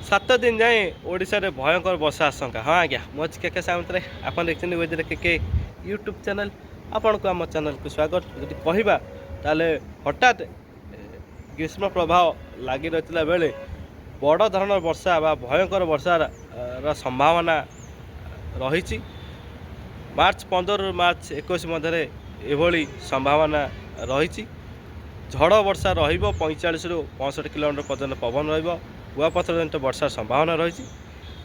7 दिन जाए ओडिशा रे भयंकर वर्षा आशंका। हाँ आज्ञा मज के सामंतरे आप देखते वेदर के यूट्यूब चैनल आपण को आम चैनल को स्वागत। जब कहवा ताले हठात ग्रीष्म प्रभाव लगी रही बेले बड़ धरण वर्षा बा भयंकर वर्षार संभावना रही। मार्च 15 मार्च 21 मध्य एभली संभावना रही। झड़ वर्षा रईचाश रु 65 किलोमीटर पर्यटन पवन रुआपथर जनित वर्षार संभावना रही।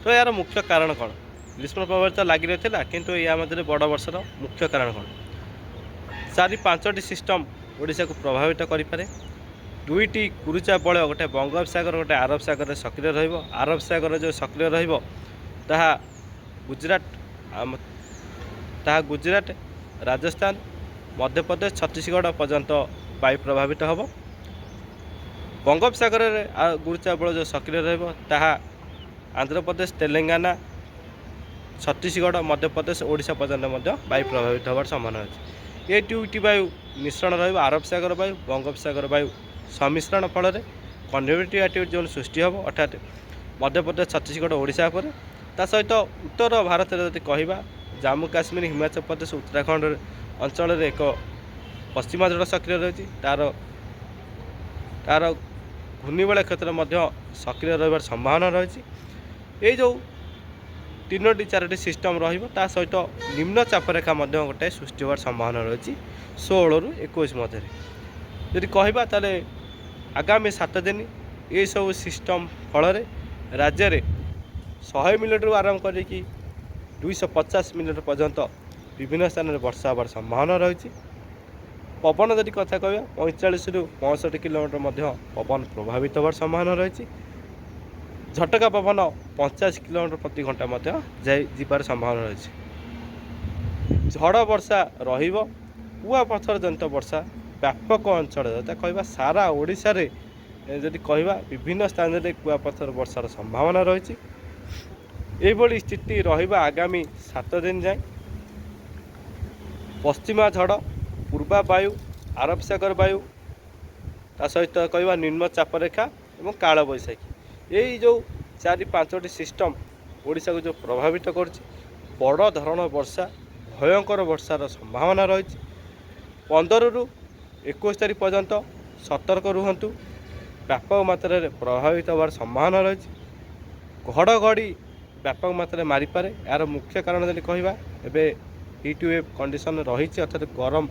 तो यार मुख्य कारण कौन? ग्रीष्म प्रभावित लगी रही है किंतु या मध्य बड़ वर्षार मुख्य कारण कौन? 4-5टी सिस्टम ओडिशा को प्रभावित करें। 2टी गुरुचा बल गोटे बंगोपसागर गोटे आरब सागर में सक्रिय रब सागर जो सक्रिय गुजरात राजस्थान मध्य प्रदेश छत्तीसगढ़ पर्यंत वायु प्रभावित हम। बंगोपसागर में गुरुचा बल जो सक्रिय आंध्र प्रदेश तेलंगाना छत्तीसगढ़ मध्य प्रदेश ओडिशा पर्यंत वायु प्रभावित होवार संभावना अच्छी। ये 2टी वायु मिश्रण रब सागर वायु बंगोपसागर वायु सम्मिश्रण फल कन्वेक्टिव एटीट्यूड जोन सृष्टि हम अर्थात मध्य प्रदेश छत्तीसगढ़ ओडिशा पर। ता सहित उत्तर भारत में जब कहवा जम्मू काश्मीर हिमाचल प्रदेश उत्तराखंड अंचल एक पश्चिमा झड़ सक्रिय रही। तार घूर्णिबल क्षेत्र में सक्रिय रही संभावना रही। ये जो 3-4टी सिस्टम रहा सहित निम्न चापरेखा गोटे सृष्टि होवार संभावना रही 16 रु 21 मध्य। यदि कहवा ताले आगामी 7 दिन ये सब सिस्टम फल राज्य में 100 मिलीमीटर आरंभ कर 250 मिलीमीटर पर्यंत विभिन्न स्थान में वर्षा होवार संभावना रही। पवन जदि कथा कह 45 रु 65 किलोमीटर मध्य पवन प्रभावित होवार संभावना रही। झटका पवन 50 किलोमीटर प्रति घंटा जाबार संभावना रही। झड़ वर्षा रुआपथर जनित वर्षा व्यापक अंचल कहवा सारा ओडिशा रे जदि कहवा विभिन्न स्थान में कुआपथर वर्षार संभावना रही। यही स्थिति रहा आगामी 7 दिन जाए। पश्चिमा झड़ पूर्वा वायु आरब सागर वायु ता सहित कहवा निम्न चापरेखा और काल बैशाखी यही जो 4-5टी सिस्टम ओडिशा को जो प्रभावित कर बड़ धरण वर्षा भयंकर वर्षार संभावना रही। 15 रु 21 तारीख पर्यंत सतर्क रुहतु। व्यापक मात्रा प्रभावित होवार संभावना रही। घड़घड़ी व्यापक मात्रा मारिपे। यार मुख्य कारण जब कहवा एबे हीट वेव कंडीशन रही अर्थात गरम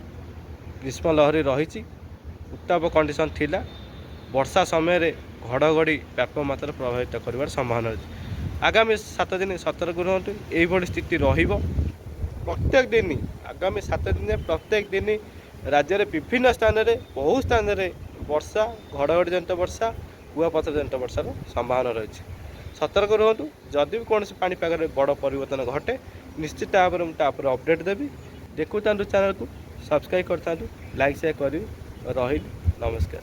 ग्रीष्म लहरी रही उत्ताप कंडीशन थिला। वर्षा समय घड़घड़ी व्यापक मात्रा प्रभावित कर संभावना रही। आगामी 7 दिन सतर्क रुहतु। यही स्थिति प्रत्येक दिन आगामी 7 दिन प्रत्येक दिन राज्य में विभिन्न स्थान में बहु स्थान में वर्षा घड़घड़ी जनित वर्षा कुआपथर जनित वर्षार संभावना रही। सतर्क रुहतु। जदि भी कौन पानीपाग बड़ परिवर्तन घटे निश्चित भाव में मुझे अपडेट देवी। देखु चैनल को सब्सक्राइब करता लाइक शेयर करी रही। नमस्कार।